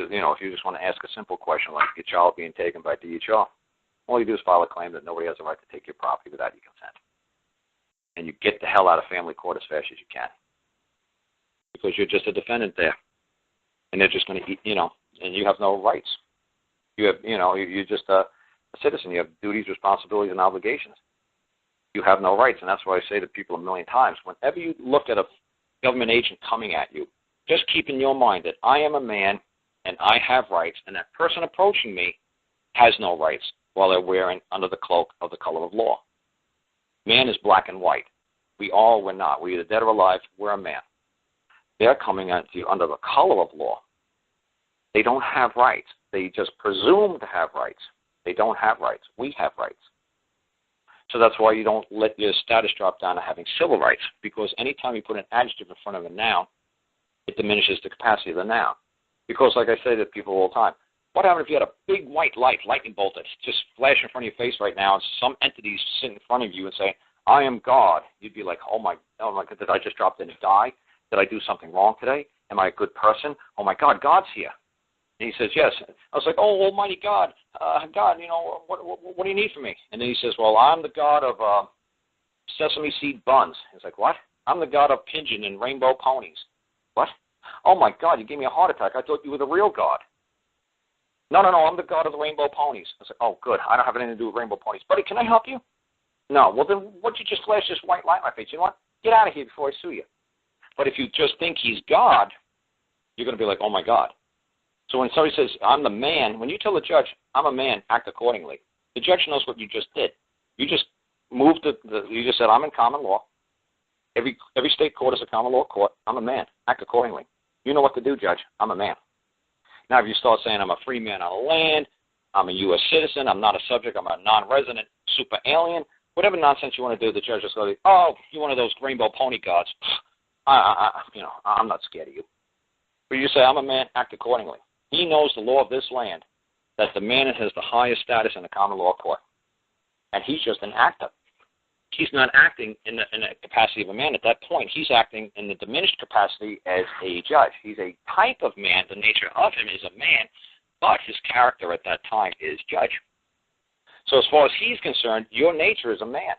if you just want to ask a simple question like your child being taken by DHR, all you do is file a claim that nobody has a right to take your property without your consent. And you get the hell out of family court as fast as you can. Because you're just a defendant there. And they're just going to eat, and you have no rights. You have, you're just a citizen. You have duties, responsibilities, and obligations. You have no rights. And that's why I say to people a million times, whenever you look at a government agent coming at you, just keep in your mind that I am a man and I have rights, and that person approaching me has no rights while they're wearing under the cloak of the color of law. Man is black and white. We're not. We're either dead or alive. We're a man. They're coming at you under the color of law. They don't have rights. They just presume to have rights. They don't have rights. We have rights. So that's why you don't let your status drop down to having civil rights, because anytime you put an adjective in front of a noun, it diminishes the capacity of the noun. Because like I say to people all the time, what happens if you had a big white light, lightning bolt that's just flashing in front of your face right now, and some entity's sitting in front of you and saying, I am God? You'd be like, oh my God, did I just drop dead and die? Did I do something wrong today? Am I a good person? Oh my God, God's here. And he says, yes. I was like, oh, almighty God, God, what do you need from me? And then he says, well, I'm the God of sesame seed buns. He's like, what? I'm the God of pigeon and rainbow ponies. What? Oh my God, you gave me a heart attack. I thought you were the real God. No, I'm the God of the rainbow ponies. I was like, oh, good. I don't have anything to do with rainbow ponies. Buddy, can I help you? No. Well, then what'd you just flash this white light in my face? You know what? Get out of here before I sue you. But if you just think he's God, you're going to be like, oh, my God. So when somebody says, I'm the man, when you tell the judge, I'm a man, act accordingly, the judge knows what you just did. You just moved you just said, I'm in common law. Every state court is a common law court. I'm a man. Act accordingly. You know what to do, judge. I'm a man. Now, if you start saying I'm a free man on the land, I'm a U.S. citizen, I'm not a subject, I'm a non-resident super alien, whatever nonsense you want to do, the judge is going to go, oh, you're one of those rainbow pony gods. I'm not scared of you. But you say, I'm a man, act accordingly. He knows the law of this land, that the man has the highest status in the common law court. And he's just an actor. He's not acting in the capacity of a man at that point. He's acting in the diminished capacity as a judge. He's a type of man. The nature of him is a man, but his character at that time is judge. So as far as he's concerned, your nature is a man.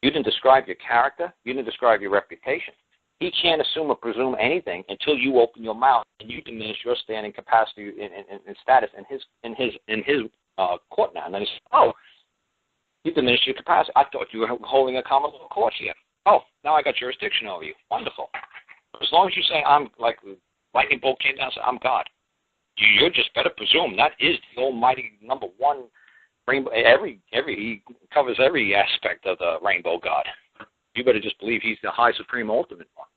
You didn't describe your character. You didn't describe your reputation. He can't assume or presume anything until you open your mouth and you diminish your standing capacity and status in his court now. And then he says, oh, you diminished your capacity. I thought you were holding a common law court here. Oh, now I got jurisdiction over you. Wonderful. As long as you say I'm like lightning bolt came down and said I'm God, you're just better presume that is the almighty number one rainbow. He covers every aspect of the rainbow God. You better just believe he's the high supreme ultimate one.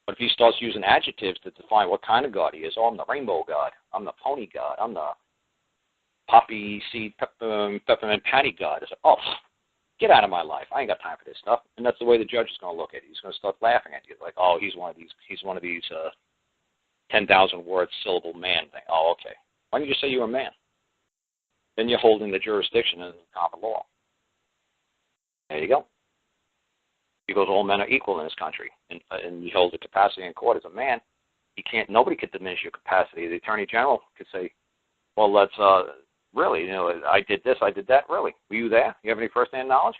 But if he starts using adjectives to define what kind of God he is, oh, I'm the rainbow God, I'm the pony God, I'm the poppy seed peppermint patty God. It's like, oh, get out of my life. I ain't got time for this stuff. And that's the way the judge is going to look at it. He's going to start laughing at you, like, oh, he's one of these 10,000 word syllable man thing. Oh, okay. Why don't you just say you're a man? Then you're holding the jurisdiction in the common law. There you go. Because all men are equal in this country, and you hold the capacity in court as a man. Nobody could diminish your capacity. The Attorney General could say, well, let's really, I did this, I did that. Really, were you there? You have any first-hand knowledge?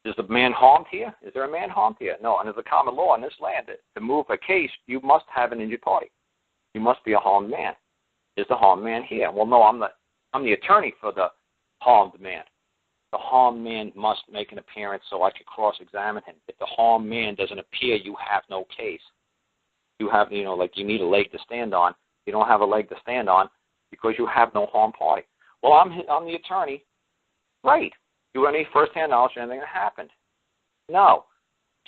Is the man harmed here? Is there a man harmed here? No. Under the common law in this land, to move a case, you must have an injured party. You must be a harmed man. Is the harmed man here? Well, no, I'm the attorney for the harmed man. The harmed man must make an appearance so I can cross-examine him. If the harmed man doesn't appear, you have no case. You have, like you need a leg to stand on. You don't have a leg to stand on because you have no harmed party. Well, I'm the attorney. Right. Do you have any first-hand knowledge of anything that happened? No.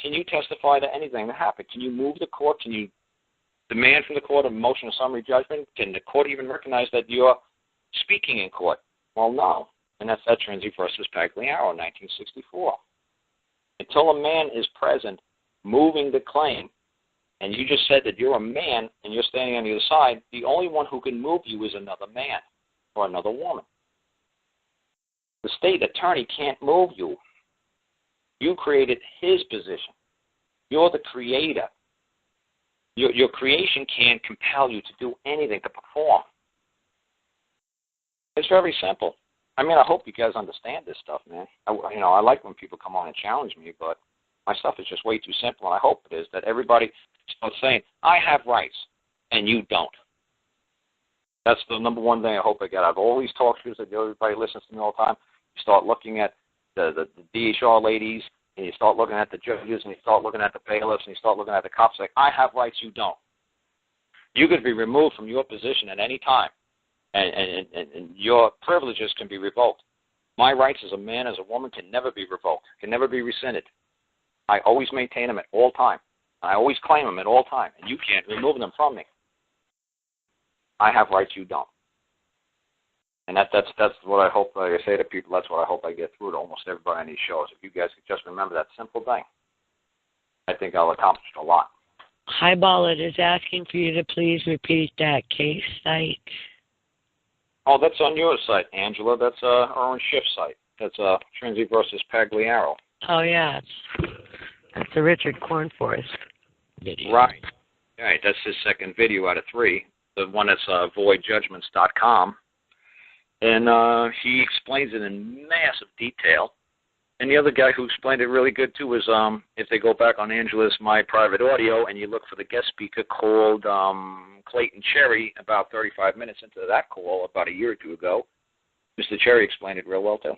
Can you testify to anything that happened? Can you move the court? Can you demand from the court a motion of summary judgment? Can the court even recognize that you're speaking in court? Well, no. And that's Etrenzi versus Pagliaro, 1964. Until a man is present moving the claim, and you just said that you're a man and you're standing on the other side, the only one who can move you is another man or another woman. The state attorney can't move you. You created his position. You're the creator. Your creation can't compel you to do anything, to perform. It's very simple. I mean, I hope you guys understand this stuff, man. I like when people come on and challenge me, but my stuff is just way too simple, and I hope it is that everybody starts saying, I have rights, and you don't. That's the number one thing I hope I get out of all these talk shows that everybody listens to me all the time. You start looking at the DHR ladies, and you start looking at the judges, and you start looking at the bailiffs, and you start looking at the cops like, I have rights, you don't. You could be removed from your position at any time, and your privileges can be revoked. My rights as a man, as a woman, can never be revoked, can never be rescinded. I always maintain them at all time. I always claim them at all time, and you can't remove them from me. I have rights, you don't. And that's what I hope I say to people. That's what I hope I get through to almost everybody on these shows. If you guys could just remember that simple thing, I think I'll accomplish a lot. Highball, it is asking for you to please repeat that case site. Oh, that's on your site, Angela. That's our own shift site. That's Trinity versus Pagliaro. Oh, yeah. That's the Richard Cornforth video. Right. Right. That's his second video out of 3. The one that's voidjudgments.com. And he explains it in massive detail. And the other guy who explained it really good, too, was if they go back on Angela's My Private Audio and you look for the guest speaker called Clayton Cherry, about 35 minutes into that call about a year or two ago, Mr. Cherry explained it real well, too.